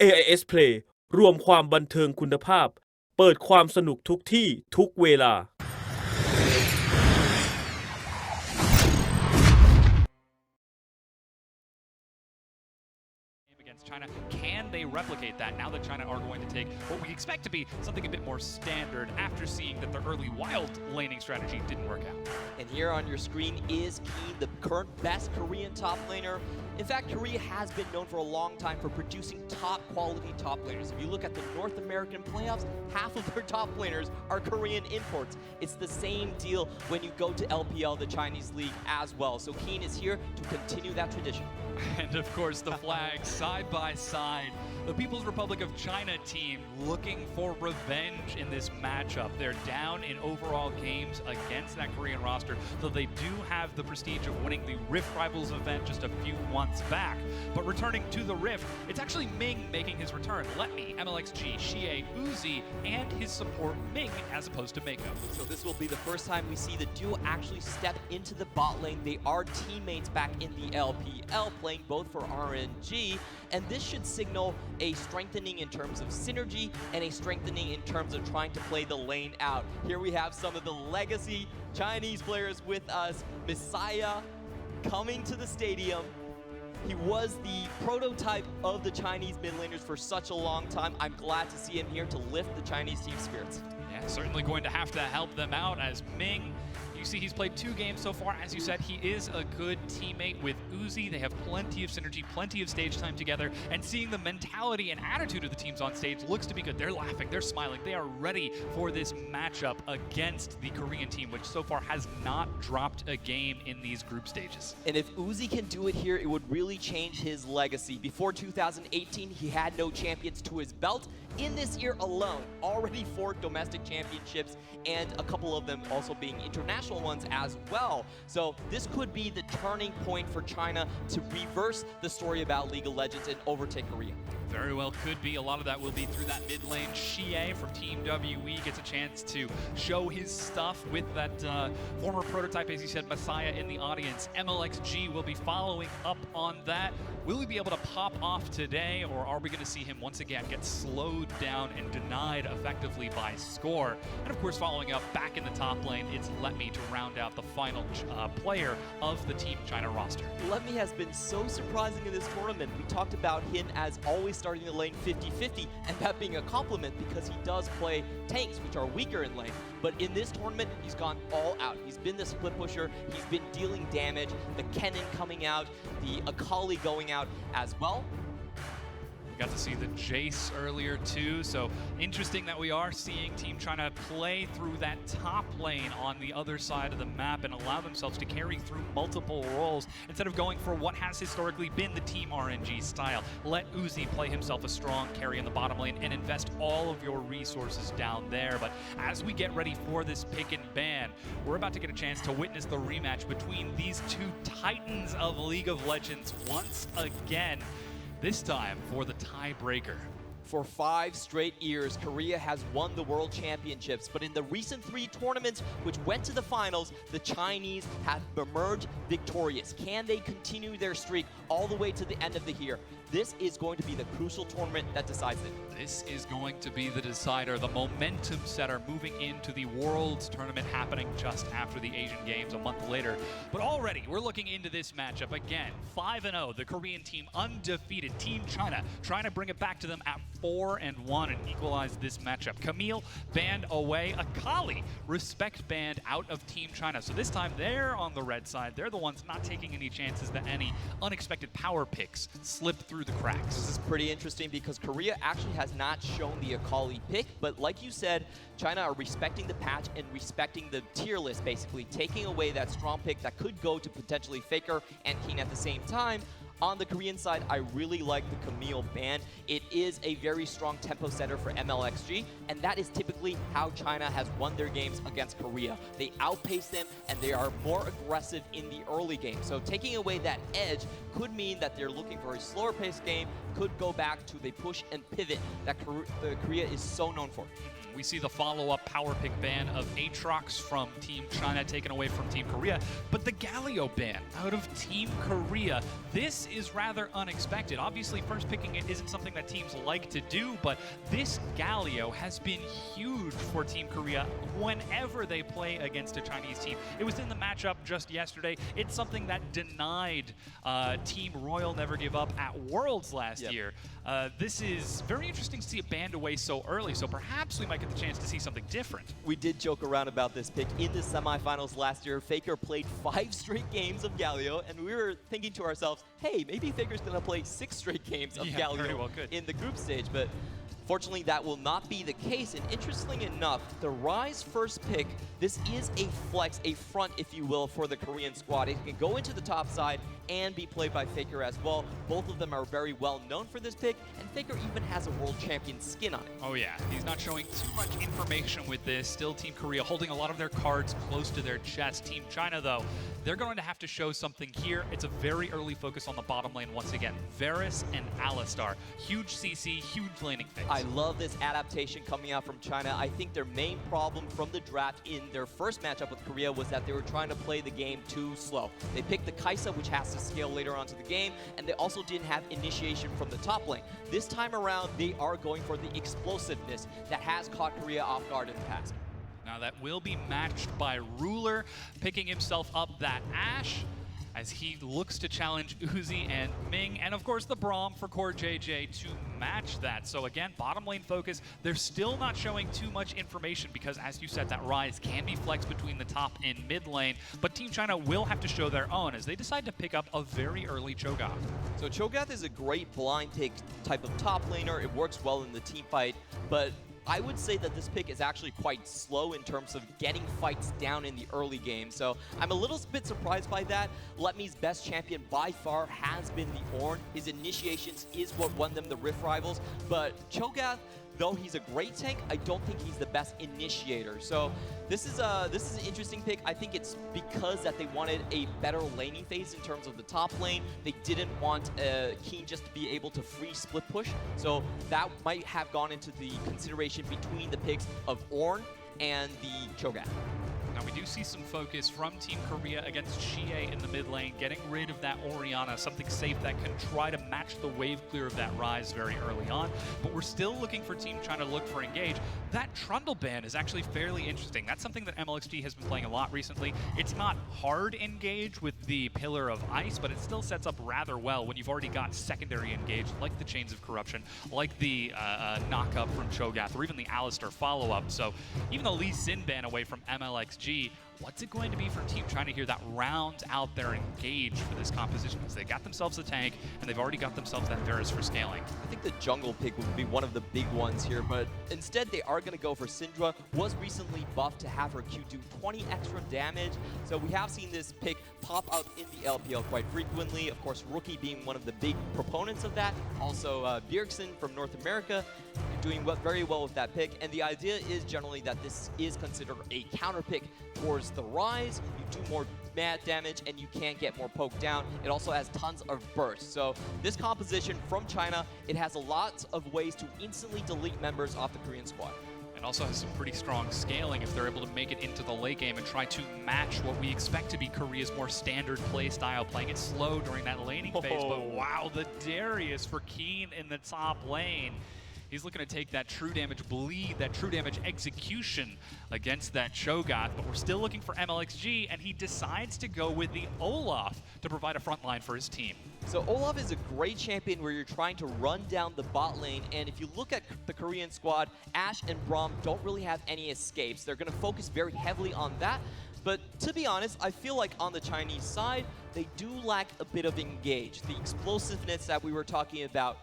AIS Play รวมความบันเทิงคุณภาพเปิดความสนุกทุกที่ทุกเวลาChina. Can they replicate that now that China are going to take what we expect to be something a bit more standard after seeing that their early wild laning strategy didn't work out? And here on your screen is Keen, the current best Korean top laner. In fact, Korea has been known for a long time for producing top quality top laners. If you look at the North American playoffs, half of their top laners are Korean imports. It's the same deal when you go to LPL, the Chinese league as well. So Keen is here to continue that tradition. And of course, the flags side by side. The People's Republic of China team looking for revenge in this matchup. They're down in overall games against that Korean roster, though they do have the prestige of winning the Rift Rivals event just a few months back. But returning to the Rift, it's actually Ming making his return. Let me, MLXG, Xie, Uzi, and his support Ming as opposed to Mako. So this will be the first time we see the duo actually step into the bot lane. They are teammates back in the LPL, playing both for RNG, and this should signal a strengthening in terms of synergy and a strengthening in terms of trying to play the lane out. Here we have some of the legacy Chinese players with us. Messiah coming to the stadium. He was the prototype of the Chinese mid laners for such a long time. I'm glad to see him here to lift the Chinese team spirits. Yeah, certainly going to have to help them out as Ming. You see he's played 2 games so far. As you said, he is a good teammate with Uzi. They have plenty of synergy, plenty of stage time together, and seeing the mentality and attitude of the teams on stage looks to be good. They're laughing, they're smiling, they are ready for this matchup against the Korean team, which so far has not dropped a game in these group stages. And if Uzi can do it here, it would really change his legacy. Before 2018, he had no champions to his belt. In this year alone, already 4 domestic championships, and a couple of them also being international ones as well. So this could be the turning point for China to reverse the story about League of Legends and overtake Korea. Very well could be. A lot of that will be through that mid lane. Xie from Team WE gets a chance to show his stuff with that former prototype, as you said, Messiah in the audience. MLXG will be following up on that. Will he be able to pop off today, or are we going to see him once again get slowed down and denied effectively by score? And of course, following up back in the top lane, it's Let Me to round out the final player of the Team China roster. Let Me has been so surprising in this tournament. We talked about him as always starting the lane 50-50, and that being a compliment because he does play tanks, which are weaker in lane. But in this tournament, he's gone all out. He's been the split pusher, he's been dealing damage, the Kennen coming out, the Akali going out as well. We got to see the Jace earlier too, so interesting that we are seeing Team China play through that top lane on the other side of the map and allow themselves to carry through multiple roles instead of going for what has historically been the Team RNG style. Let Uzi play himself a strong carry in the bottom lane and invest all of your resources down there. But as we get ready for this pick and ban, we're about to get a chance to witness the rematch between these 2 titans of League of Legends once again. This time for the tiebreaker. For 5 straight years, Korea has won the World Championships, but in the recent 3 tournaments which went to the finals, the Chinese have emerged victorious. Can they continue their streak all the way to the end of the year? This is going to be the crucial tournament that decides it. This is going to be the decider, the momentum setter moving into the Worlds tournament happening just after the Asian Games a month later. But already we're looking into this matchup again. 5-0, the Korean team undefeated. Team China trying to bring it back to them at 4-1 and equalize this matchup. Camille banned away. Akali respect banned out of Team China. So this time they're on the red side. They're the ones not taking any chances that any unexpected power picks slip through the cracks. This is pretty interesting because Korea actually has not shown the Akali pick, but like you said, China are respecting the patch and respecting the tier list, basically taking away that strong pick that could go to potentially Faker and Keen at the same time. On the Korean side, I really like the Camille ban. It is a very strong tempo setter for MLXG, and that is typically how China has won their games against Korea. They outpace them, and they are more aggressive in the early game. So taking away that edge could mean that they're looking for a slower paced game, could go back to the push and pivot that Korea is so known for. We see the follow-up power pick ban of Aatrox from Team China taken away from Team Korea, but the Galio ban out of Team Korea, this is rather unexpected. Obviously, first picking it isn't something that teams like to do, but this Galio has been huge for Team Korea whenever they play against a Chinese team. It was in the matchup just yesterday. It's something that denied Team Royal Never Give Up at Worlds last year. This is very interesting to see it banned away so early, so perhaps we might get the chance to see something different. We did joke around about this pick in the semifinals last year. Faker played 5 straight games of Galio, and we were thinking to ourselves, hey, maybe Faker's going to play 6 straight games of Galio very well could. in the group stage, but fortunately, that will not be the case. And interestingly enough, the Rise first pick, this is a flex, a front, if you will, for the Korean squad. It can go into the top side and be played by Faker as well. Both of them are very well known for this pick, and Faker even has a world champion skin on it. Oh yeah, he's not showing too much information with this. Still Team Korea holding a lot of their cards close to their chest. Team China, though, they're going to have to show something here. It's a very early focus on the bottom lane once again. Varus and Alistar. Huge CC, huge laning phase. I love this adaptation coming out from China. I think their main problem from the draft in their first matchup with Korea was that they were trying to play the game too slow. They picked the Kai'Sa, which has to scale later on to the game, and they also didn't have initiation from the top lane. This time around, they are going for the explosiveness that has caught Korea off guard in the past. Now that will be matched by Ruler, picking himself up that Ashe as he looks to challenge Uzi and Ming, and of course the Braum for Core JJ to match that. So again, bottom lane focus. They're still not showing too much information because, as you said, that Rise can be flexed between the top and mid lane, but Team China will have to show their own as they decide to pick up a very early Cho'Gath. So Cho'Gath is a great blind pick type of top laner. It works well in the team fight, but I would say that this pick is actually quite slow in terms of getting fights down in the early game. So I'm a little bit surprised by that. Letme's best champion by far has been the Ornn. His initiations is what won them the Rift Rivals. But Cho'Gath, though he's a great tank, I don't think he's the best initiator. So this is an interesting pick. I think it's because that they wanted a better laning phase in terms of the top lane. They didn't want Keen just to be able to free split push. So that might have gone into the consideration between the picks of Ornn and the Cho'Gath. Now we do see some focus from Team Korea against Xie in the mid lane, getting rid of that Orianna, something safe that can try to match the wave clear of that Rise very early on. But we're still looking for Team China to look for engage. That Trundle ban is actually fairly interesting. That's something that MLXG has been playing a lot recently. It's not hard engage with the Pillar of Ice, but it still sets up rather well when you've already got secondary engage, like the Chains of Corruption, like the knock-up from Cho'Gath, or even the Alistar follow-up. So even the Lee Sin ban away from MLXG, what's it going to be for Team China here that rounds out their engage for this composition? Because they got themselves a tank, and they've already got themselves that Varus for scaling. I think the jungle pick would be one of the big ones here, but instead they are going to go for Syndra. Was recently buffed to have her Q do 20 extra damage, so we have seen this pick pop up in the LPL quite frequently. Of course, Rookie being one of the big proponents of that. Also, Bjergsen from North America doing very well with that pick, and the idea is generally that this is considered a counter pick towards the Rise. You do more mad damage and you can get more poked down. It also has tons of burst. So this composition from China, it has a lot of ways to instantly delete members off the Korean squad. And also has some pretty strong scaling if they're able to make it into the late game and try to match what we expect to be Korea's more standard play style, playing it slow during that laning phase. But wow, the Darius for Keen in the top lane. He's looking to take that true damage bleed, that true damage execution against that Cho'Gath, but we're still looking for MLXG, and he decides to go with the Olaf to provide a front line for his team. So Olaf is a great champion where you're trying to run down the bot lane, and if you look at the Korean squad, Ashe and Braum don't really have any escapes. They're going to focus very heavily on that. But to be honest, I feel like on the Chinese side, they do lack a bit of engage. The explosiveness that we were talking about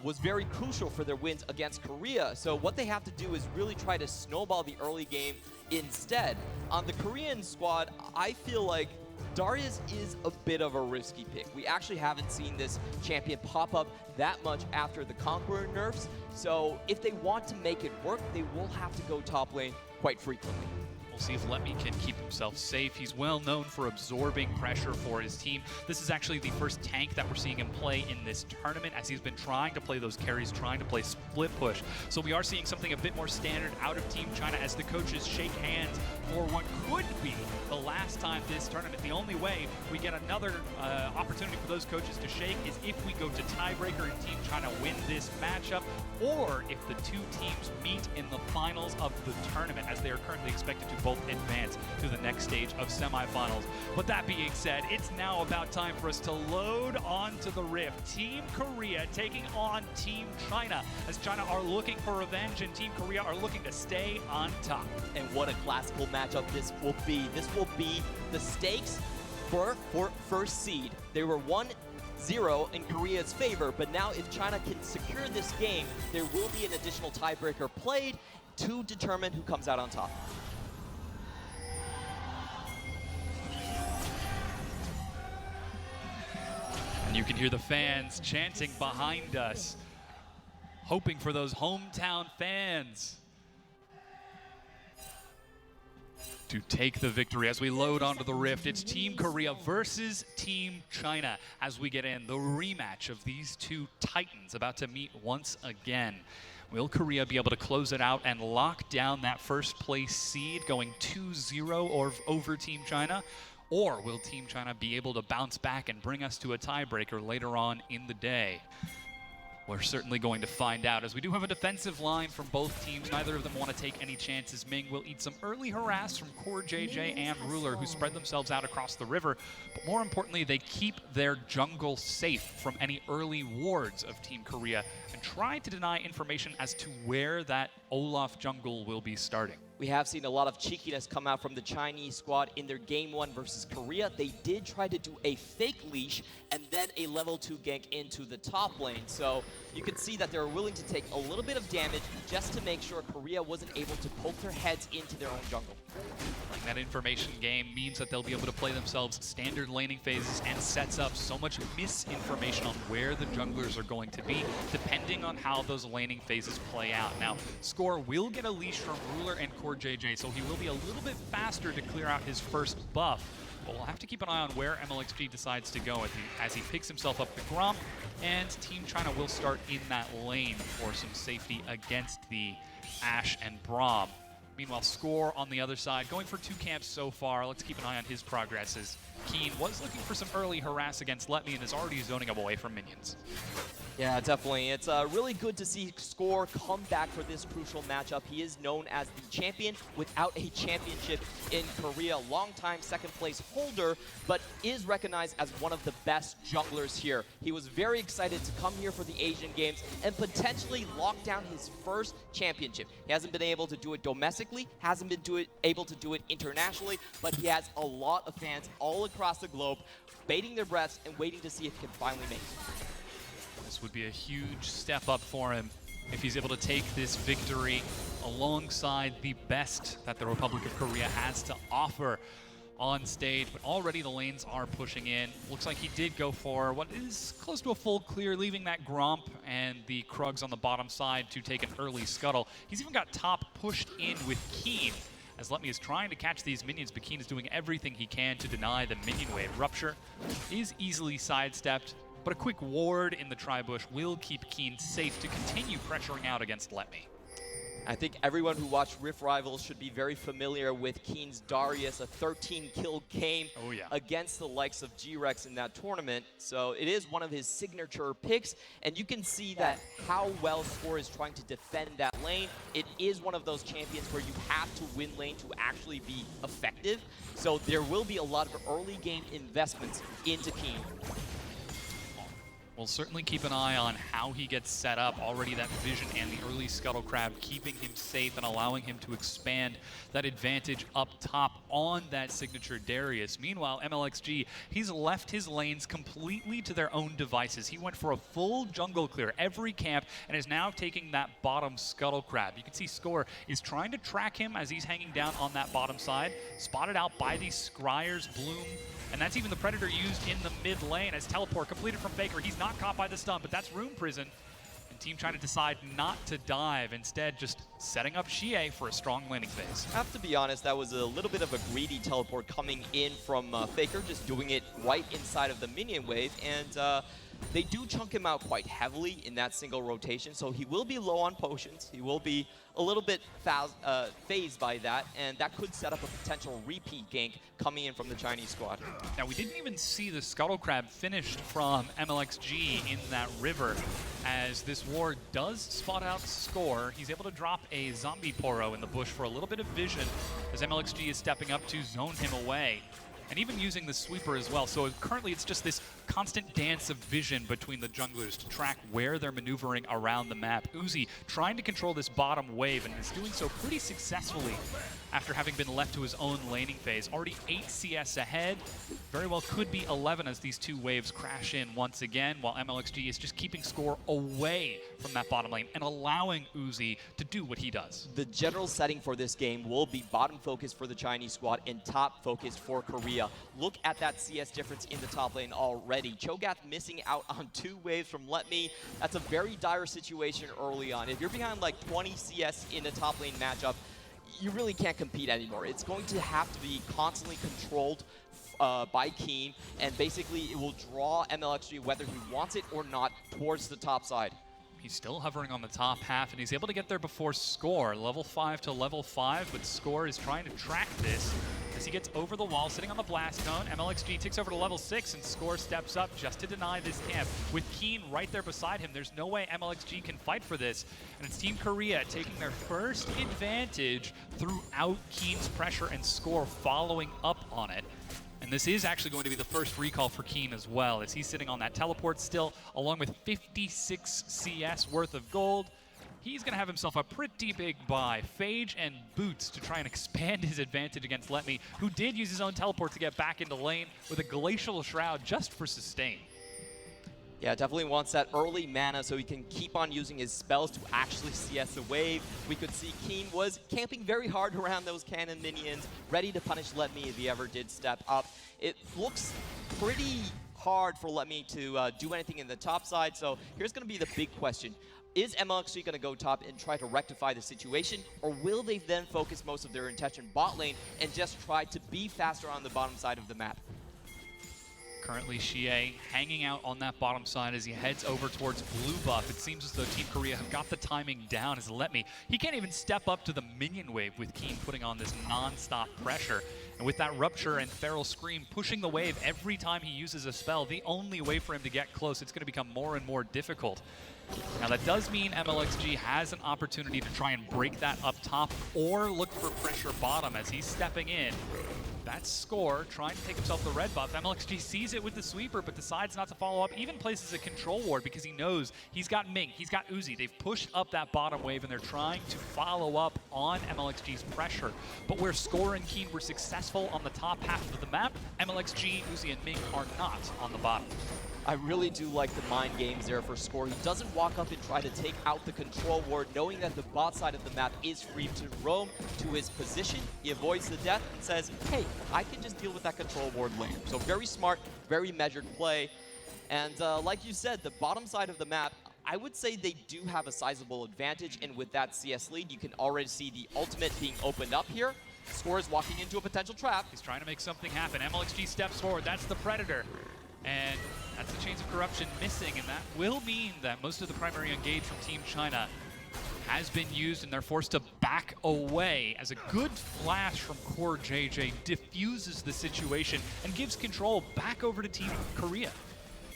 was very crucial for their wins against Korea. So what they have to do is really try to snowball the early game instead. On the Korean squad, I feel like Darius is a bit of a risky pick. We actually haven't seen this champion pop up that much after the Conqueror nerfs. So if they want to make it work, they will have to go top lane quite frequently. We'll see if Lemmy can keep himself safe. He's well known for absorbing pressure for his team. This is actually the first tank that we're seeing him play in this tournament, as he's been trying to play those carries, trying to play split push. So we are seeing something a bit more standard out of Team China as the coaches shake hands for what could be the last time this tournament. The only way we get another opportunity for those coaches to shake is if we go to tiebreaker and Team China win this matchup, or if the two teams meet in the finals of the tournament, as they are currently expected to both advance to the next stage of semifinals. But that being said, it's now about time for us to load onto the Rift. Team Korea taking on Team China, as China are looking for revenge and Team Korea are looking to stay on top. And what a classical matchup this will be. This will be the stakes for first seed. They were 1-0 in Korea's favor, but now if China can secure this game, there will be an additional tiebreaker played to determine who comes out on top. And you can hear the fans chanting behind us, hoping for those hometown fans to take the victory as we load onto the Rift. It's Team Korea versus Team China as we get in the rematch of these two titans about to meet once again. Will Korea be able to close it out and lock down that first place seed going 2-0 or over Team China? Or will Team China be able to bounce back and bring us to a tiebreaker later on in the day? We're certainly going to find out, as we do have a defensive line from both teams. Neither of them want to take any chances. Ming will eat some early harass from Core JJ and Ruler, who spread themselves out across the river. But more importantly, they keep their jungle safe from any early wards of Team Korea and try to deny information as to where that Olaf jungle will be starting. We have seen a lot of cheekiness come out from the Chinese squad in their game 1 versus Korea. They did try to do a fake leash and then a level 2 gank into the top lane. So you can see that they're willing to take a little bit of damage just to make sure Korea wasn't able to poke their heads into their own jungle. Playing that information game means that they'll be able to play themselves standard laning phases and sets up so much misinformation on where the junglers are going to be, depending on how those laning phases play out. Now, Score will get a leash from Ruler and Core JJ, so he will be a little bit faster to clear out his first buff. But we'll have to keep an eye on where MLXG decides to go as he picks himself up the Gromp, and Team China will start in that lane for some safety against the Ashe and Braum. Meanwhile, Score on the other side, going for 2 camps so far. Let's keep an eye on his progress, as Keen was looking for some early harass against Letme and is already zoning away from minions. Yeah, definitely. It's really good to see Score come back for this crucial matchup. He is known as the champion without a championship in Korea, longtime second place holder, but is recognized as one of the best junglers here. He was very excited to come here for the Asian Games and potentially lock down his first championship. He hasn't been able to do it domestically, hasn't been able to do it internationally, but he has a lot of fans all across the globe baiting their breaths and waiting to see if he can finally make it. This would be a huge step up for him if he's able to take this victory alongside the best that the Republic of Korea has to offer on stage. But already the lanes are pushing in. Looks like he did go for what is close to a full clear, leaving that Gromp and the Krugs on the bottom side to take an early scuttle. He's even got top pushed in with Keen, as Letme is trying to catch these minions, but Keen is doing everything he can to deny the minion wave. Rupture is easily sidestepped, but a quick ward in the tri-bush will keep Keen safe to continue pressuring out against Letme. I think everyone who watched Rift Rivals should be very familiar with Keen's Darius, a 13-kill game against the likes of G-Rex in that tournament. So it is one of his signature picks, and you can see that how well Score is trying to defend that lane. It is one of those champions where you have to win lane to actually be effective. So there will be a lot of early game investments into Keen. We'll certainly keep an eye on how he gets set up. Already that vision and the early Scuttle Crab keeping him safe and allowing him to expand that advantage up top on that signature Darius. Meanwhile, MLXG, he's left his lanes completely to their own devices. He went for a full jungle clear every camp and is now taking that bottom Scuttle Crab. You can see Score is trying to track him as he's hanging down on that bottom side, spotted out by these Scryer's Bloom. And that's even the Predator used in the mid lane as teleport completed from Faker. He's not caught by the stun, but that's Rune Prison. And Team China decide not to dive, instead just setting up Xie for a strong landing phase. I have to be honest, that was a little bit of a greedy teleport coming in from Faker, just doing it right inside of the minion wave, and they do chunk him out quite heavily in that single rotation, so he will be low on potions. He will be a little bit phased by that, and that could set up a potential repeat gank coming in from the Chinese squad. Now, we didn't even see the Scuttle Crab finished from MLXG in that river, as this ward does spot out Score. He's able to drop a Zombie Poro in the bush for a little bit of vision, as MLXG is stepping up to zone him away, and even using the sweeper as well. So currently it's just this constant dance of vision between the junglers to track where they're maneuvering around the map. Uzi trying to control this bottom wave, and is doing so pretty successfully after having been left to his own laning phase. Already 8 CS ahead, very well could be 11 as these two waves crash in once again, while MLXG is just keeping Score away from that bottom lane and allowing Uzi to do what he does. The general setting for this game will be bottom focused for the Chinese squad and top focused for Korea. Look at that CS difference in the top lane already. Cho'Gath missing out on 2 waves from Let Me. That's a very dire situation early on. If you're behind like 20 CS in a top lane matchup, you really can't compete anymore. It's going to have to be constantly controlled by Keen, and basically it will draw MLXG, whether he wants it or not, towards the top side. He's still hovering on the top half, and he's able to get there before Score. Level 5 to level 5, but Score is trying to track this as he gets over the wall, sitting on the blast cone. MLXG takes over to level 6, and Score steps up just to deny this camp. With Keen right there beside him, there's no way MLXG can fight for this, and it's Team Korea taking their first advantage throughout Keen's pressure, and Score following up on it. And this is actually going to be the first recall for Keen as well, as he's sitting on that teleport still, along with 56 CS worth of gold. He's going to have himself a pretty big buy. Phage and Boots to try and expand his advantage against Let Me, who did use his own teleport to get back into lane with a Glacial Shroud just for sustain. Yeah, definitely wants that early mana so he can keep on using his spells to actually CS the wave. We could see Keen was camping very hard around those cannon minions, ready to punish Let Me if he ever did step up. It looks pretty hard for Let Me to do anything in the top side, so here's going to be the big question. Is MLXG going to go top and try to rectify the situation, or will they then focus most of their intention bot lane and just try to be faster on the bottom side of the map? Currently, Xie hanging out on that bottom side as he heads over towards blue buff. It seems as though Team Korea have got the timing down as Let Me. He can't even step up to the minion wave with Keen putting on this non-stop pressure. And with that Rupture and Feral Scream pushing the wave every time he uses a spell, the only way for him to get close, it's going to become more and more difficult. Now that does mean MLXG has an opportunity to try and break that up top or look for pressure bottom as he's stepping in. That's Score trying to take himself the red buff. MLXG sees it with the sweeper, but decides not to follow up, even places a control ward because he knows he's got Ming, he's got Uzi. They've pushed up that bottom wave, and they're trying to follow up on MLXG's pressure. But where Score and Keen were successful on the top half of the map, MLXG, Uzi, and Ming are not on the bottom. I really do like the mind games there for Score. He doesn't walk up and try to take out the control ward, knowing that the bot side of the map is free to roam to his position. He avoids the death and says, hey, I can just deal with that control ward later. So very smart, very measured play. And like you said, the bottom side of the map, I would say they do have a sizable advantage. And with that CS lead, you can already see the ultimate being opened up here. Score is walking into a potential trap. He's trying to make something happen. MLXG steps forward. That's the Predator. And that's the Chains of Corruption missing, and that will mean that most of the primary engage from Team China has been used, and they're forced to back away as a good flash from Core JJ diffuses the situation and gives control back over to Team Korea.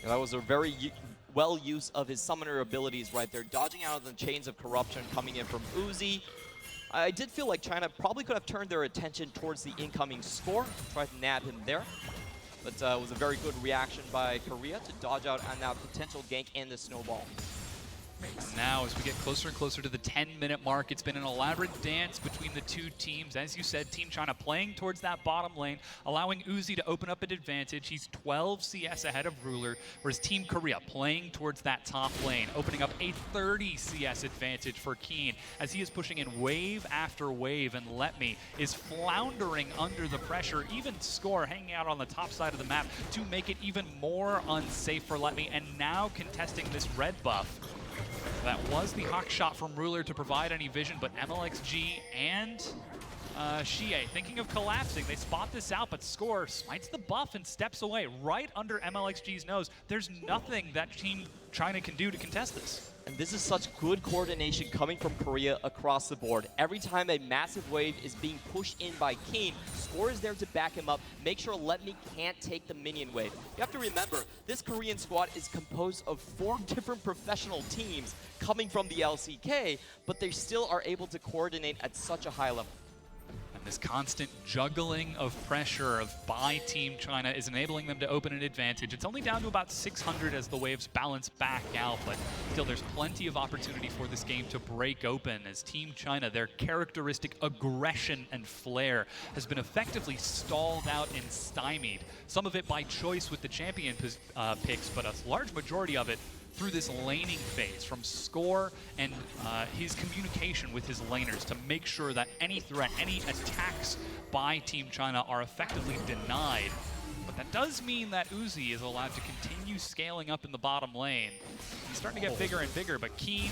And that was a very well use of his summoner abilities right there, dodging out of the Chains of Corruption coming in from Uzi. I did feel like China probably could have turned their attention towards the incoming Score, tried to nab him there. But it was a very good reaction by Korea to dodge out on that potential gank and the snowball. Now, as we get closer and closer to the 10-minute mark, it's been an elaborate dance between the two teams. As you said, Team China playing towards that bottom lane, allowing Uzi to open up an advantage. He's 12 CS ahead of Ruler, whereas Team Korea playing towards that top lane, opening up a 30 CS advantage for Keen as he is pushing in wave after wave, and Let Me is floundering under the pressure. Even Score hanging out on the top side of the map to make it even more unsafe for Let Me, and now contesting this red buff. That was the hawk shot from Ruler to provide any vision, but MLXG and Xie thinking of collapsing. They spot this out, but Score smites the buff and steps away right under MLXG's nose. There's nothing that Team China can do to contest this. And this is such good coordination coming from Korea across the board. Every time a massive wave is being pushed in by Keen, Score is there to back him up, make sure Let Me can't take the minion wave. You have to remember, this Korean squad is composed of 4 different professional teams coming from the LCK, but they still are able to coordinate at such a high level. This constant juggling of pressure by Team China is enabling them to open an advantage. It's only down to about 600 as the waves balance back out, but still there's plenty of opportunity for this game to break open as Team China, their characteristic aggression and flair has been effectively stalled out and stymied. Some of it by choice with the champion picks, but a large majority of it through this laning phase from Score and his communication with his laners to make sure that any threat, any attacks by Team China are effectively denied. But that does mean that Uzi is allowed to continue scaling up in the bottom lane. He's starting to get bigger and bigger, but Keen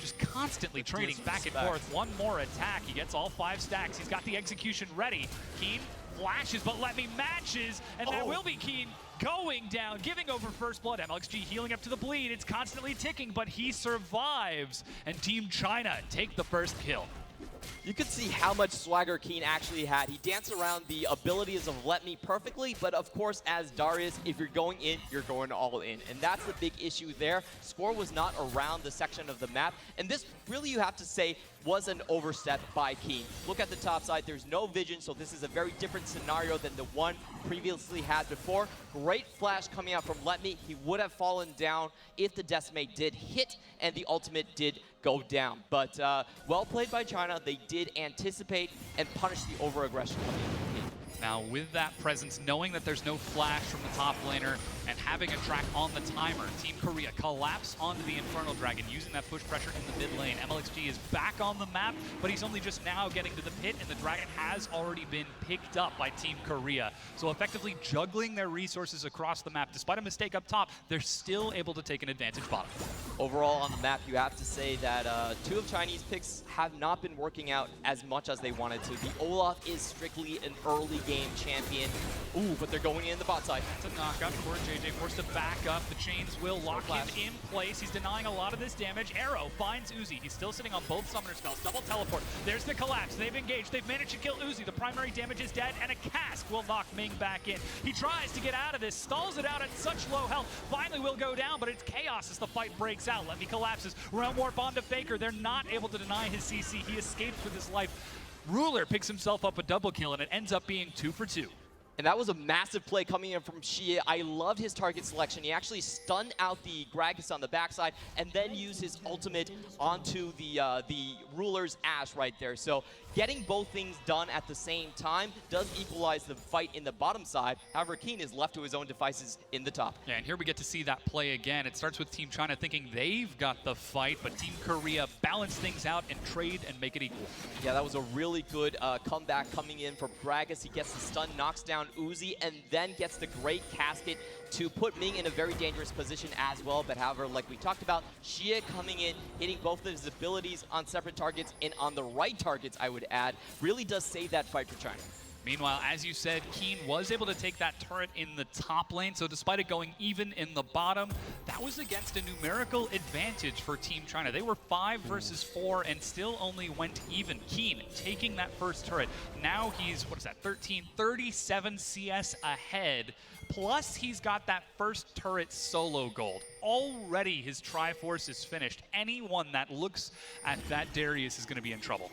just constantly trading back and forth. One more attack, he gets all 5 stacks. He's got the execution ready. Keen flashes, but Let Me matches, and that will be Keen going down, giving over first blood. MLXG healing up to the bleed. It's constantly ticking, but he survives, and Team China take the first kill. You could see how much swagger Keen actually had. He danced around the abilities of Let Me perfectly, but of course, as Darius, if you're going in, you're going all in. And that's the big issue there. Score was not around the section of the map, and this really, you have to say, was an overstep by Keen. Look at the top side, there's no vision, so this is a very different scenario than the one previously had before. Great flash coming out from Let Me. He would have fallen down if the decimate did hit and the ultimate did go down. But well played by China. They did anticipate and punish the over-aggression coming in from Keen. Now with that presence, knowing that there's no flash from the top laner and having a track on the timer, Team Korea collapse onto the Infernal Dragon using that push pressure in the mid lane. MLXG is back on the map, but he's only just now getting to the pit, and the Dragon has already been picked up by Team Korea. So effectively juggling their resources across the map. Despite a mistake up top, they're still able to take an advantage bottom. Overall on the map, you have to say that 2 of Chinese picks have not been working out as much as they wanted to. The Olaf is strictly an early game champion. Ooh, but they're going in the bot side. It's a knockout for JJ, forced to back up. The chains will lock him in place. He's denying a lot of this damage. Arrow finds Uzi. He's still sitting on both summoner spells. Double teleport. There's the collapse. They've engaged. They've managed to kill Uzi. The primary damage is dead, and a cask will knock Ming back in. He tries to get out of this, stalls it out at such low health. Finally will go down, but it's chaos as the fight breaks out. Let Me collapses. Realm Warp onto Faker. They're not able to deny his CC. He escapes with his life. Ruler picks himself up a double kill, and it ends up being 2 for 2. And that was a massive play coming in from Xie. I loved his target selection. He actually stunned out the Gragas on the backside and then used his ultimate onto the Ruler's Ash right there. So getting both things done at the same time does equalize the fight in the bottom side. However, Keen is left to his own devices in the top. Yeah, and here we get to see that play again. It starts with Team China thinking they've got the fight, but Team Korea balance things out and trade and make it equal. Yeah, that was a really good comeback coming in from Gragas. He gets the stun, knocks down Uzi, and then gets the great casket to put Ming in a very dangerous position as well. But however, like we talked about, Xie coming in, hitting both of his abilities on separate targets and on the right targets, I would add, really does save that fight for China. Meanwhile, as you said, Keen was able to take that turret in the top lane, so despite it going even in the bottom, that was against a numerical advantage for Team China. They were 5 versus 4 and still only went even. Keen taking that first turret. Now he's, 37 CS ahead, plus he's got that first turret solo gold. Already his Triforce is finished. Anyone that looks at that Darius is going to be in trouble.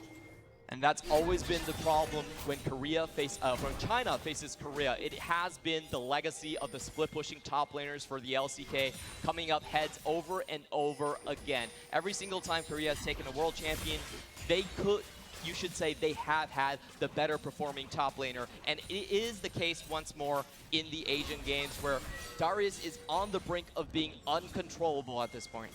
And that's always been the problem when when China faces Korea. It has been the legacy of the split-pushing top laners for the LCK coming up heads over and over again. Every single time Korea has taken a world champion, you should say they have had the better performing top laner. And it is the case once more in the Asian games where Darius is on the brink of being uncontrollable at this point.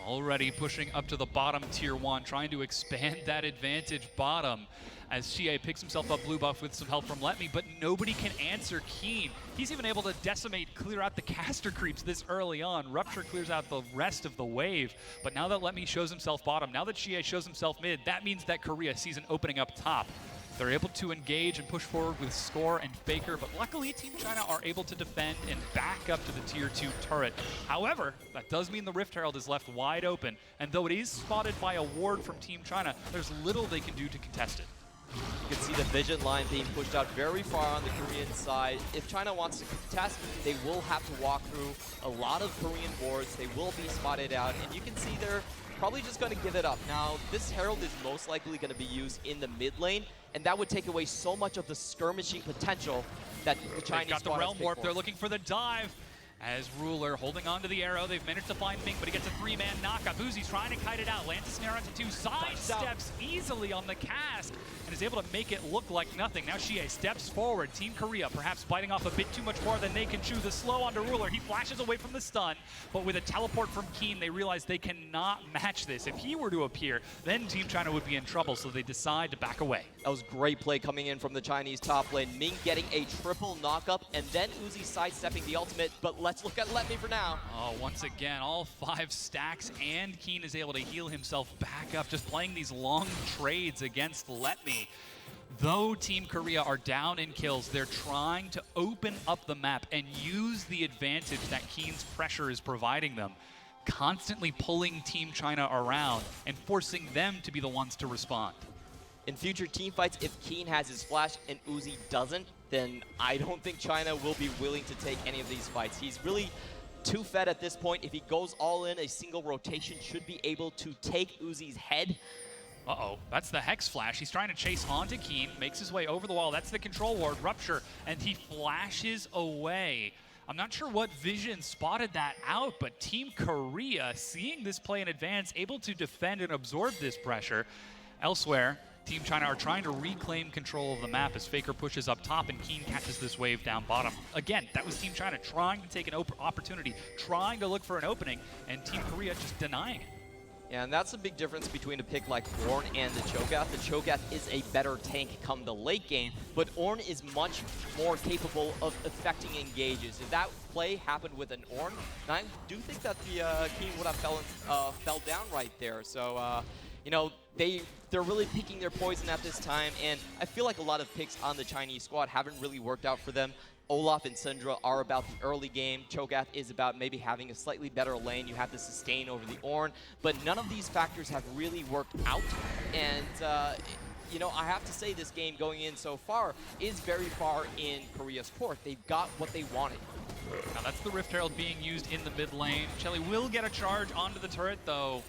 Already pushing up to the bottom tier 1, trying to expand that advantage bottom as Xie picks himself up blue buff with some help from Let Me, but nobody can answer Keen. He's even able to decimate, clear out the caster creeps this early on. Rupture clears out the rest of the wave, but now that Let Me shows himself bottom, now that Xie shows himself mid, that means that Korea sees an opening up top. They're able to engage and push forward with Score and Faker, but luckily Team China are able to defend and back up to the tier 2 turret. However, that does mean the Rift Herald is left wide open, and though it is spotted by a ward from Team China, there's little they can do to contest it. You can see the vision line being pushed out very far on the Korean side. If China wants to contest, they will have to walk through a lot of Korean wards. They will be spotted out, and you can see they're probably just going to give it up. Now, this Herald is most likely going to be used in the mid lane, and that would take away so much of the skirmishing potential that the Chinese got the squad has Realm picked Warp. for. They're looking for the dive. As Ruler holding on to the arrow, they've managed to find Ming, but he gets a 3-man knockup. Uzi's trying to kite it out, lands a snare onto 2, sidesteps easily on the cast, and is able to make it look like nothing. Now Xie steps forward. Team Korea perhaps biting off a bit too much more than they can chew. The slow onto Ruler. He flashes away from the stun, but with a teleport from Keen, they realize they cannot match this. If he were to appear, then Team China would be in trouble, so they decide to back away. That was great play coming in from the Chinese top lane. Ming getting a triple knockup, and then Uzi sidestepping the ultimate, but let's look at Let Me for now. Oh, once again, all 5 stacks, and Keen is able to heal himself back up, just playing these long trades against Let Me. Though Team Korea are down in kills, they're trying to open up the map and use the advantage that Keen's pressure is providing them, constantly pulling Team China around and forcing them to be the ones to respond. In future team fights, if Keen has his flash and Uzi doesn't, then I don't think China will be willing to take any of these fights. He's really too fed at this point. If he goes all in, a single rotation should be able to take Uzi's head. Uh-oh, that's the Hex Flash. He's trying to chase onto Keen, makes his way over the wall. That's the control ward, Rupture, and he flashes away. I'm not sure what vision spotted that out, but Team Korea, seeing this play in advance, able to defend and absorb this pressure. Elsewhere, Team China are trying to reclaim control of the map as Faker pushes up top and Keen catches this wave down bottom. Again, that was Team China trying to take an opportunity, trying to look for an opening, and Team Korea just denying it. Yeah, and that's a big difference between a pick like Ornn and the Cho'Gath. The Cho'Gath is a better tank come the late game, but Ornn is much more capable of affecting engages. If that play happened with an Ornn, I do think that the Keen would have fell down right there. So, you know, they're really picking their poison at this time, and I feel like a lot of picks on the Chinese squad haven't really worked out for them. Olaf and Syndra are about the early game. Cho'Gath is about maybe having a slightly better lane. You have to sustain over the Ornn, but none of these factors have really worked out. And, you know, I have to say this game going in so far is very far in Korea's court. They've got what they wanted. Now that's the Rift Herald being used in the mid lane. Shelly will get a charge onto the turret, though.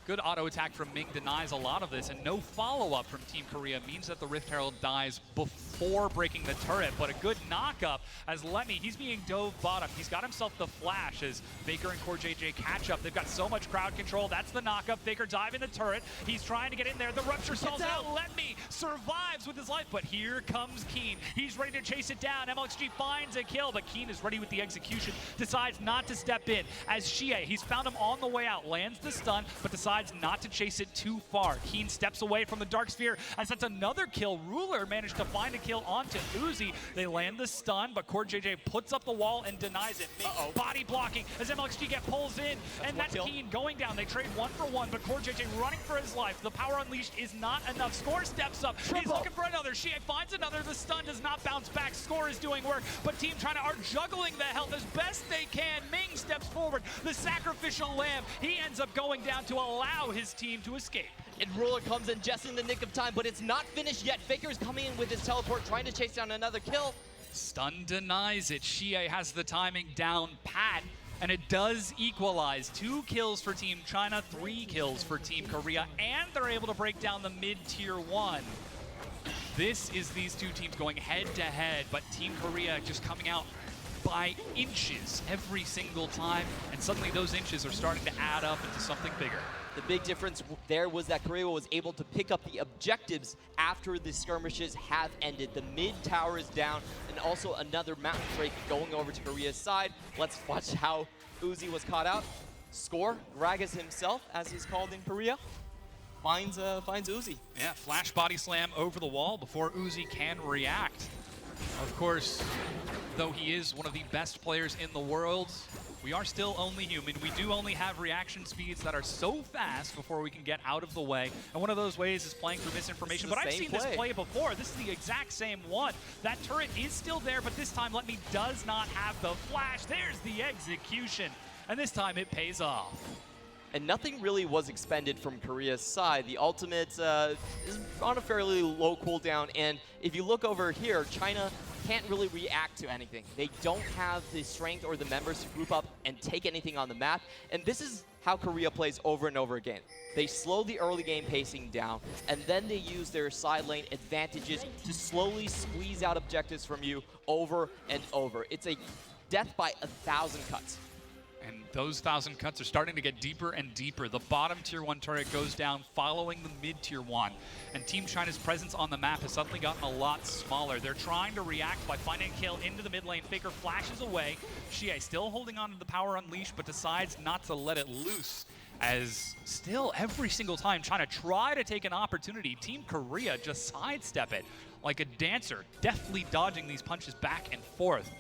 Good auto attack from Ming denies a lot of this, and no follow-up from Team Korea means that the Rift Herald dies before breaking the turret, but a good knock-up as Let Me, he's being dove bottom. He's got himself the flash as Faker and CoreJJ catch up. They've got so much crowd control. That's the knock-up. Faker diving the turret. He's trying to get in there. The Rupture stalls out. Let Me survives with his life, but here comes Keen. He's ready to chase it down. MLXG finds a kill, but Keen is ready with the execution. Decides not to step in as Xie, he's found him on the way out. Lands the stun, but decides not to chase it too far. Keen steps away from the Dark Sphere as that's another kill. Ruler managed to find a kill onto Uzi. They land the stun, but CoreJJ puts up the wall and denies it. Body blocking as MLXG pulls in, and that's Keen going down. They trade 1-for-1, but CoreJJ running for his life. The power unleashed is not enough. Score steps up. He's looking for another. Xie finds another. The stun does not bounce back. Score is doing work, but Team China are juggling the health as best they can. Ming steps forward. The sacrificial lamb. He ends up going down to allow his team to escape. And Ruler comes in just in the nick of time, but it's not finished yet. Faker is coming in with his teleport, trying to chase down another kill. Stun denies it. Xie has the timing down pat, and it does equalize. 2 kills for Team China, 3 kills for Team Korea, and they're able to break down the mid-tier 1. This is these two teams going head-to-head, but Team Korea just coming out by inches every single time, and suddenly those inches are starting to add up into something bigger. The big difference there was that Korea was able to pick up the objectives after the skirmishes have ended. The mid tower is down, and also another mountain drake going over to Korea's side. Let's watch how Uzi was caught out. Score, Gragas himself, as he's called in Korea, finds Uzi. Yeah, flash body slam over the wall before Uzi can react. Of course, though he is one of the best players in the world, we are still only human. We do only have reaction speeds that are so fast before we can get out of the way. And one of those ways is playing through misinformation. But I've seen this play before. This is the exact same one. That turret is still there, but this time Let Me does not have the flash. There's the execution. And this time it pays off. And nothing really was expended from Korea's side. The ultimate is on a fairly low cooldown. And if you look over here, China can't really react to anything. They don't have the strength or the members to group up and take anything on the map. And this is how Korea plays over and over again. They slow the early game pacing down, and then they use their side lane advantages to slowly squeeze out objectives from you over and over. It's a death by 1,000 cuts. And those 1,000 cuts are starting to get deeper and deeper. The bottom tier 1 turret goes down following the mid tier 1. And Team China's presence on the map has suddenly gotten a lot smaller. They're trying to react by finding a kill into the mid lane. Faker flashes away. Xie still holding on to the power unleash, but decides not to let it loose. As still every single time China try to take an opportunity, Team Korea just sidestep it like a dancer, deftly dodging these punches back and forth.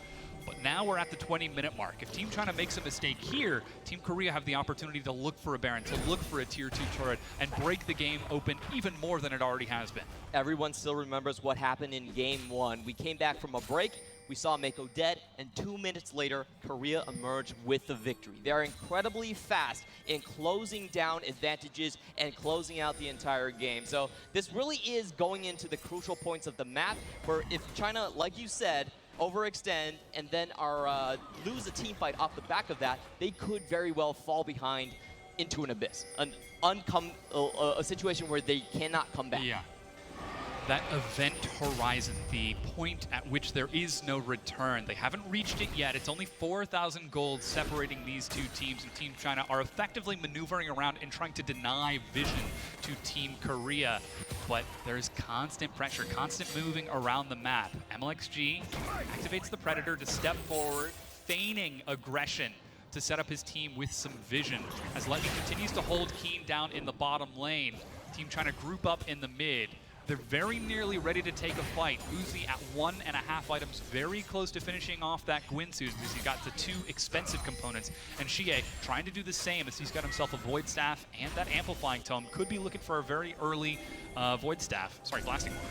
But now we're at the 20-minute mark. If Team China makes a mistake here, Team Korea have the opportunity to look for a Baron, to look for a tier 2 turret, and break the game open even more than it already has been. Everyone still remembers what happened in game 1. We came back from a break, we saw Mako dead, and 2 minutes later, Korea emerged with the victory. They're incredibly fast in closing down advantages and closing out the entire game. So this really is going into the crucial points of the map, where if China, like you said, overextend and then lose a team fight off the back of that, they could very well fall behind into an abyss, a situation where they cannot come back. Yeah. That event horizon, the point at which there is no return. They haven't reached it yet. It's only 4,000 gold separating these two teams, and Team China are effectively maneuvering around and trying to deny vision to Team Korea. But there's constant pressure, constant moving around the map. MLXG activates the Predator to step forward, feigning aggression to set up his team with some vision. As Let Me continues to hold Keen down in the bottom lane, Team China group up in the mid. They're very nearly ready to take a fight. Uzi at 1.5 items, very close to finishing off that Gwynsu because he got the 2 expensive components. And Xie trying to do the same as he's got himself a Void Staff and that Amplifying Tome. Could be looking for a very early Void Staff. Sorry, Blasting One.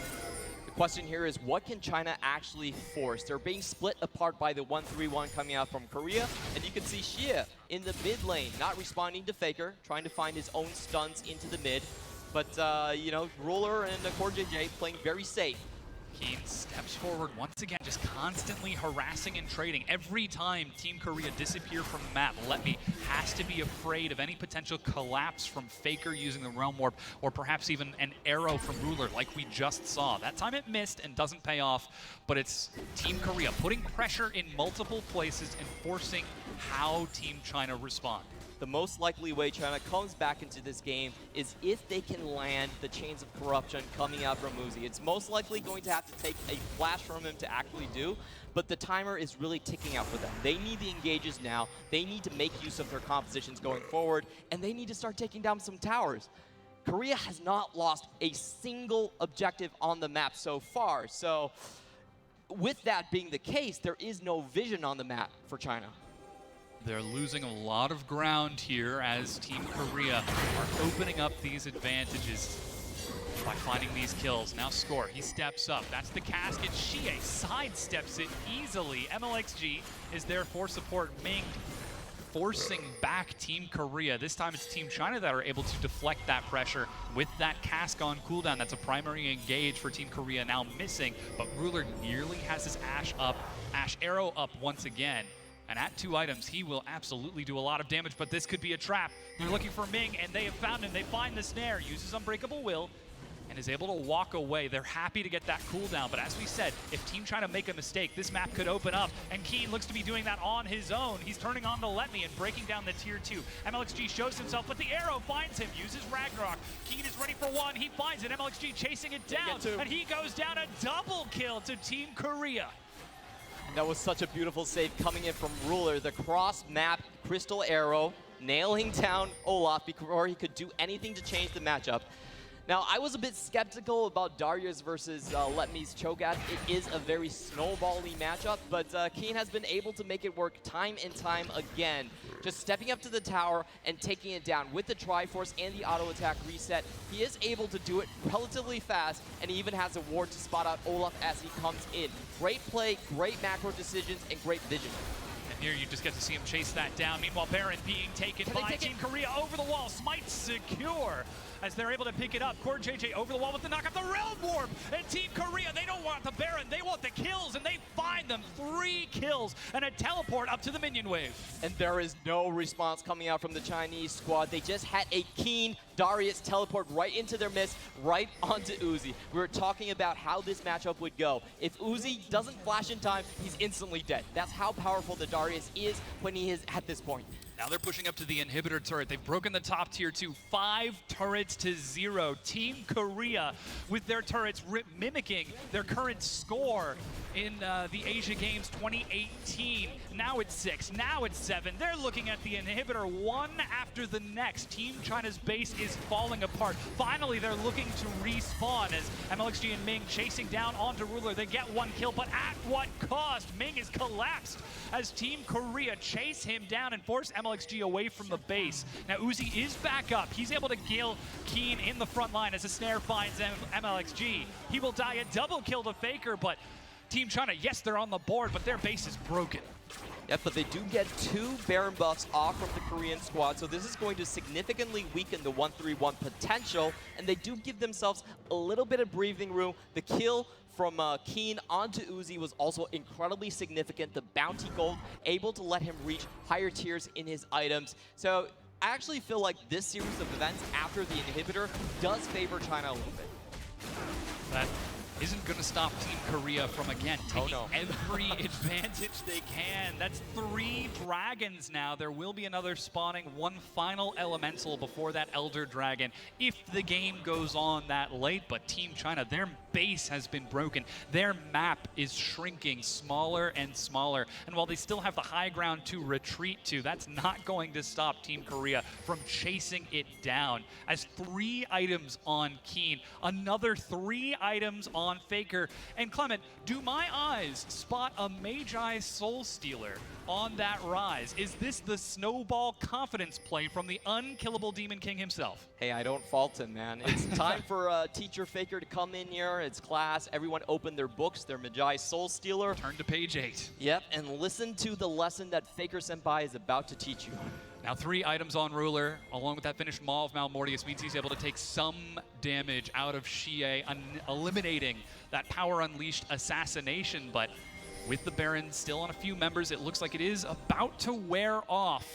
The question here is, what can China actually force? They're being split apart by the 1-3-1 coming out from Korea. And you can see Xie in the mid lane, not responding to Faker, trying to find his own stuns into the mid. But, you know, Ruler and Core JJ playing very safe. Keen steps forward once again, just constantly harassing and trading. Every time Team Korea disappear from the map, Let Me has to be afraid of any potential collapse from Faker using the Realm Warp, or perhaps even an arrow from Ruler like we just saw. That time it missed and doesn't pay off, but it's Team Korea putting pressure in multiple places and forcing how Team China respond. The most likely way China comes back into this game is if they can land the chains of corruption coming out from Uzi. It's most likely going to have to take a flash from him to actually do, but the timer is really ticking out for them. They need the engages now, they need to make use of their compositions going forward, and they need to start taking down some towers. Korea has not lost a single objective on the map so far, so with that being the case, there is no vision on the map for China. They're losing a lot of ground here as Team Korea are opening up these advantages by finding these kills. Now Score, he steps up. That's the casket. Xie sidesteps it easily. MLXG is there for support. Ming forcing back Team Korea. This time it's Team China that are able to deflect that pressure with that cask on cooldown. That's a primary engage for Team Korea now missing, but Ruler nearly has his Ash Arrow up once again. And at 2 items, he will absolutely do a lot of damage, but this could be a trap. They're looking for Ming, and they have found him. They find the snare, uses Unbreakable Will, and is able to walk away. They're happy to get that cooldown, but as we said, if Team China make a mistake, this map could open up, and Keen looks to be doing that on his own. He's turning on the Let Me and breaking down the tier 2. MLXG shows himself, but the arrow finds him, uses Ragnarok. Keen is ready for 1, he finds it. MLXG chasing it down, and he goes down. A double kill to Team Korea. That was such a beautiful save coming in from Ruler. The cross-map Crystal Arrow nailing down Olaf before he could do anything to change the matchup. Now, I was a bit skeptical about Darius versus Letme's Cho'Gath. It is a very snowbally matchup, but Keen has been able to make it work time and time again. Just stepping up to the tower and taking it down with the Triforce and the auto attack reset. He is able to do it relatively fast, and he even has a ward to spot out Olaf as he comes in. Great play, great macro decisions, and great vision. And here you just get to see him chase that down. Meanwhile, Baron being taken by Team Korea over the wall. Smite secure as they're able to pick it up. Core JJ over the wall with the knockout. The Realm Warp! And Team Korea, they don't want the Baron, they want the kills, and they find them. 3 kills and a teleport up to the minion wave. And there is no response coming out from the Chinese squad. They just had a Keen Darius teleport right into their midst, right onto Uzi. We were talking about how this matchup would go. If Uzi doesn't flash in time, he's instantly dead. That's how powerful the Darius is when he is at this point. Now they're pushing up to the inhibitor turret. They've broken the top tier to 5 turrets to 0. Team Korea with their turrets mimicking their current score in the Asia Games 2018. Now it's 6, now it's 7. They're looking at the inhibitor one after the next. Team China's base is falling apart. Finally, they're looking to respawn as MLXG and Ming chasing down onto Ruler. They get 1 kill, but at what cost? Ming is collapsed as Team Korea chase him down and force MLXG away from the base. Now Uzi is back up. He's able to kill Keen in the front line as a snare finds MLXG. He will die a double kill to Faker, but Team China, yes, they're on the board, but their base is broken. Yep, but they do get 2 Baron buffs off from the Korean squad, so this is going to significantly weaken the 1-3-1 potential, and they do give themselves a little bit of breathing room. The kill from Keen onto Uzi was also incredibly significant. The bounty gold able to let him reach higher tiers in his items. So I actually feel like this series of events after the inhibitor does favor China a little bit. That isn't going to stop Team Korea from, again, taking every advantage they can. That's 3 dragons now. There will be another spawning, 1 final elemental before that Elder Dragon if the game goes on that late. But Team China, their base has been broken. Their map is shrinking smaller and smaller. And while they still have the high ground to retreat to, that's not going to stop Team Korea from chasing it down. As 3 items on Keen, another 3 items on Faker. And Clement, do my eyes spot a Magi Soul Stealer on that rise? Is this the snowball confidence play from the unkillable Demon King himself? Hey, I don't fault him, man. It's time for Teacher Faker to come in here. It's class. Everyone open their books, their Magi Soul Stealer. Turn to page 8. Yep, and listen to the lesson that Faker Senpai is about to teach you. Now 3 items on Ruler, along with that finished Maw of Malmortius, means he's able to take some damage out of Xie, eliminating that Power Unleashed assassination. But with the Baron still on a few members, it looks like it is about to wear off.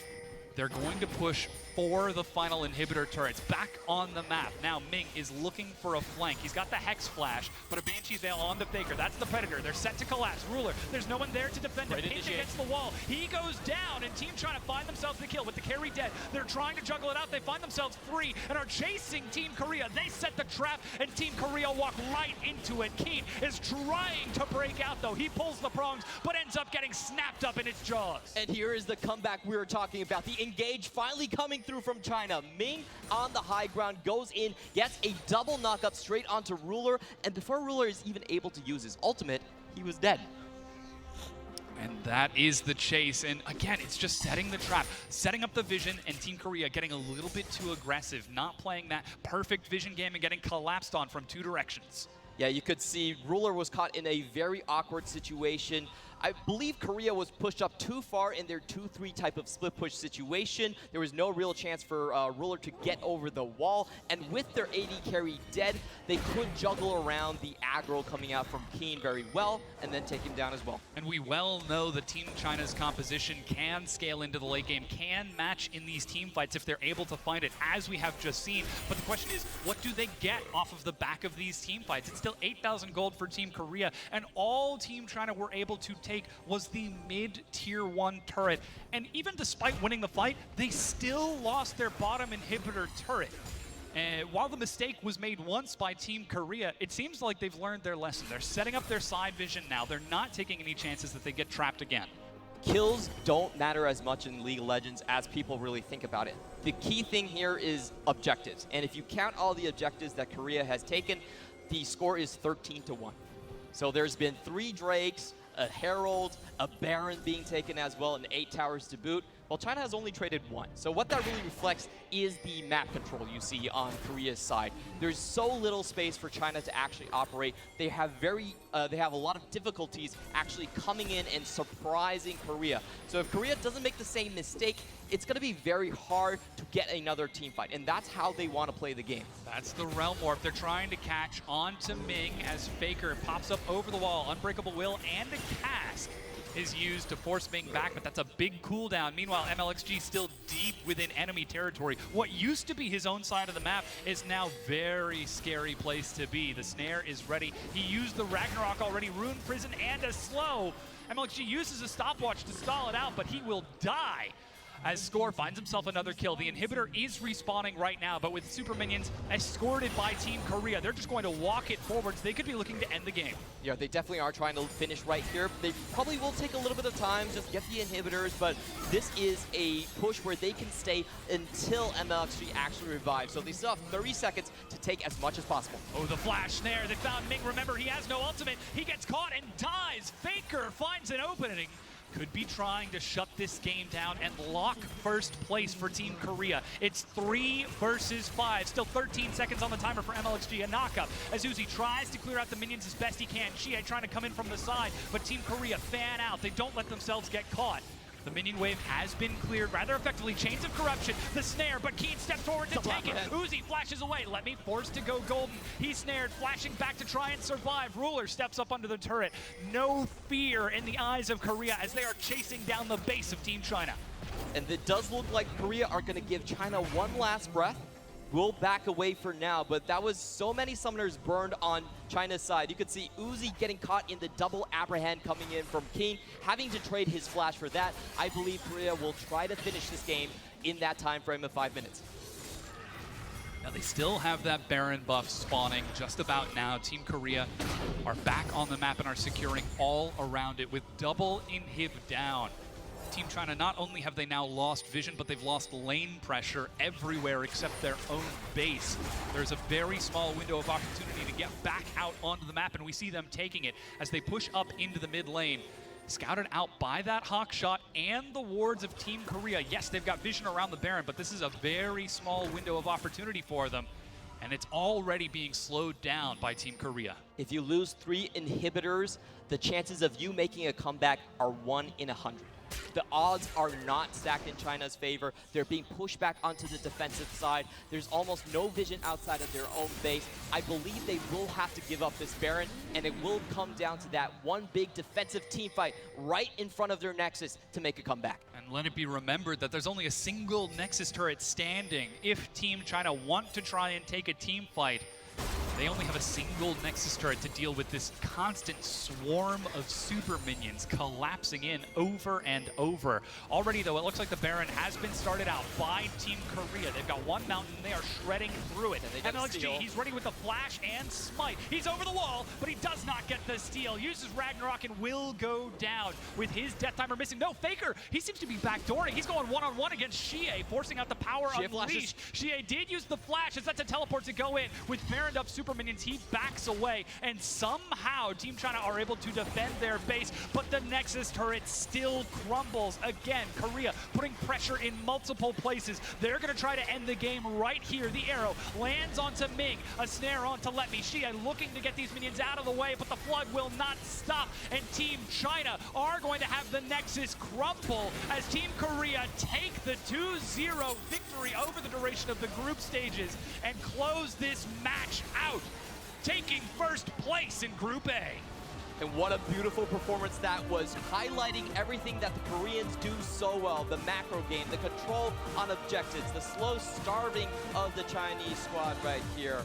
They're going to push for the final inhibitor turrets back on the map. Now Ming is looking for a flank. He's got the Hex Flash, but a Banshee's Veil on the Faker. That's the Predator. They're set to collapse. Ruler, there's no one there to defend him. Pinch against the wall. He goes down, and Team trying to find themselves the kill with the carry dead. They're trying to juggle it out. They find themselves free and are chasing Team Korea. They set the trap, and Team Korea walk right into it. Keen is trying to break out, though. He pulls the prongs, but ends up getting snapped up in its jaws. And here is the comeback we were talking about. The engage finally coming through from China. Ming on the high ground goes in, gets a double knockup straight onto Ruler, and before Ruler is even able to use his ultimate, he was dead. And that is the chase, and again, it's just setting the trap, setting up the vision, and Team Korea getting a little bit too aggressive, not playing that perfect vision game and getting collapsed on from 2 directions. Yeah, you could see Ruler was caught in a very awkward situation. I believe Korea was pushed up too far in their 2-3 type of split push situation. There was no real chance for Ruler to get over the wall. And with their AD carry dead, they could juggle around the aggro coming out from Keen very well and then take him down as well. And we well know that Team China's composition can scale into the late game, can match in these team fights if they're able to find it, as we have just seen. But the question is, what do they get off of the back of these team fights? It's still 8,000 gold for Team Korea, and all Team China were able to take was the mid-tier 1 turret. And even despite winning the fight, they still lost their bottom inhibitor turret. And while the mistake was made once by Team Korea, it seems like they've learned their lesson. They're setting up their side vision now. They're not taking any chances that they get trapped again. kills don't matter as much in League of Legends as people really think about it. The key thing here is objectives. And if you count all the objectives that Korea has taken, the score is 13-1. So there's been 3 Drakes, a Herald, a Baron being taken as well, and 8 towers to boot. Well, China has only traded 1. So what that really reflects is the map control you see on Korea's side. There's so little space for China to actually operate. They have a lot of difficulties actually coming in and surprising Korea. So if Korea doesn't make the same mistake, it's going to be very hard to get another team fight. And that's how they want to play the game. That's the Realm Warp. They're trying to catch onto Ming as Faker pops up over the wall. Unbreakable Will and a cast is used to force Ming back, but that's a big cooldown. Meanwhile, MLXG still deep within enemy territory. What used to be his own side of the map is now very scary place to be. The snare is ready. He used the Ragnarok already, Rune Prison, and a slow. MLXG uses a stopwatch to stall it out, but he will die as Score finds himself another kill. The inhibitor is respawning right now, but with super minions escorted by Team Korea, they're just going to walk it forwards. They could be looking to end the game. Yeah, they definitely are trying to finish right here. They probably will take a little bit of time, just get the inhibitors, but this is a push where they can stay until MLXG actually revives. So they still have 30 seconds to take as much as possible. Oh, the flash snare. They found Ming. Remember, he has no ultimate. He gets caught and dies. Faker finds an opening. Could be trying to shut this game down and lock first place for Team Korea. It's 3 versus 5. Still 13 seconds on the timer for MLXG. A knockup as Uzi tries to clear out the minions as best he can. Xie trying to come in from the side, but Team Korea fan out. They don't let themselves get caught. The minion wave has been cleared rather effectively. Chains of Corruption, the snare, but Keen steps forward to take it. Uzi flashes away. Let me forced to go golden. He's snared, flashing back to try and survive. Ruler steps up under the turret. No fear in the eyes of Korea as they are chasing down the base of Team China. And it does look like Korea are going to give China one last breath. We'll back away for now, but that was so many summoners burned on China's side. You could see Uzi getting caught in the double apprehend coming in from King, having to trade his flash for that. I believe Korea will try to finish this game in that time frame of 5 minutes. Now they still have that Baron buff spawning just about now. Team Korea are back on the map and are securing all around it with double inhib down. Team China, not only have they now lost vision, but they've lost lane pressure everywhere except their own base. There's a very small window of opportunity to get back out onto the map, and we see them taking it as they push up into the mid lane. Scouted out by that Hawk shot and the wards of Team Korea. Yes, they've got vision around the Baron, but this is a very small window of opportunity for them, and it's already being slowed down by Team Korea. If you lose 3 inhibitors, the chances of you making a comeback are 1 in 100. The odds are not stacked in China's favor. They're being pushed back onto the defensive side. There's almost no vision outside of their own base. I believe they will have to give up this Baron, and it will come down to that one big defensive team fight right in front of their Nexus to make a comeback. And let it be remembered that there's only a single Nexus turret standing. If Team China want to try and take a team fight, they only have a single Nexus turret to deal with this constant swarm of super minions collapsing in over and over. Already, though, it looks like the Baron has been started out by Team Korea. They've got one mountain, they are shredding through it. MLXG, he's ready with the flash and smite. He's over the wall, but he does not get the steal. Uses Ragnarok and will go down with his death timer missing. No, Faker, he seems to be backdooring. He's going one-on-one against Xie, forcing out the power unleashed. Xie did use the flash as that's a teleport to go in. With Baron up super minions, he backs away, and somehow Team China are able to defend their base, but the Nexus turret still crumbles. Again, Korea putting pressure in multiple places. They're going to try to end the game right here. The arrow lands onto Ming, a snare onto Let Me. Xie looking to get these minions out of the way, but the flood will not stop, and Team China are going to have the Nexus crumble as Team Korea take the 2-0 victory over the duration of the group stages and close this match out, taking first place in Group A. And what a beautiful performance that was, highlighting everything that the Koreans do so well. The macro game, the control on objectives, the slow starving of the Chinese squad right here.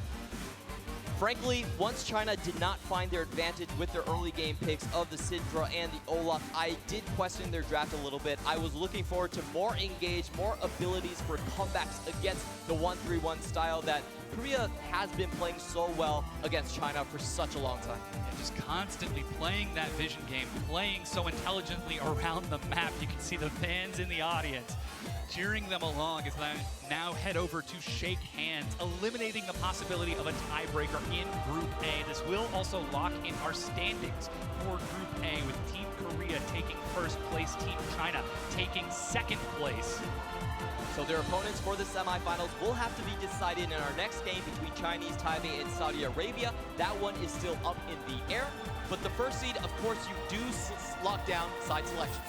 Frankly, once China did not find their advantage with their early game picks of the Syndra and the Olaf, I did question their draft a little bit. I was looking forward to more engaged, more abilities for comebacks against the 1-3-1 style that Korea has been playing so well against China for such a long time. And just constantly playing that vision game, playing so intelligently around the map. You can see the fans in the audience cheering them along as they now head over to shake hands, eliminating the possibility of a tiebreaker in Group A. This will also lock in our standings for Group A, with Team Korea taking first place, Team China taking second place. So their opponents for the semifinals will have to be decided in our next game between Chinese Taipei and Saudi Arabia. That one is still up in the air. But the first seed, of course, you do lock down side selection.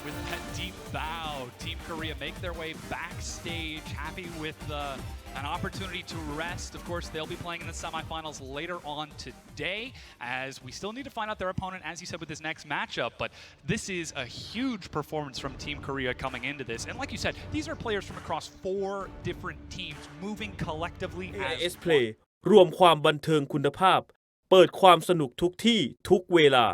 With that deep bow, Team Korea make their way backstage, happy with an opportunity to rest. Of course, they'll be playing in the semifinals later on today, as we still need to find out their opponent, as you said, with this next matchup. But this is a huge performance from Team Korea coming into this. And like you said, these are players from across 4 different teams moving collectively as AS Play รวมความบันเทิงคุณภาพ เปิดความสนุกทุกที่ทุกเวลา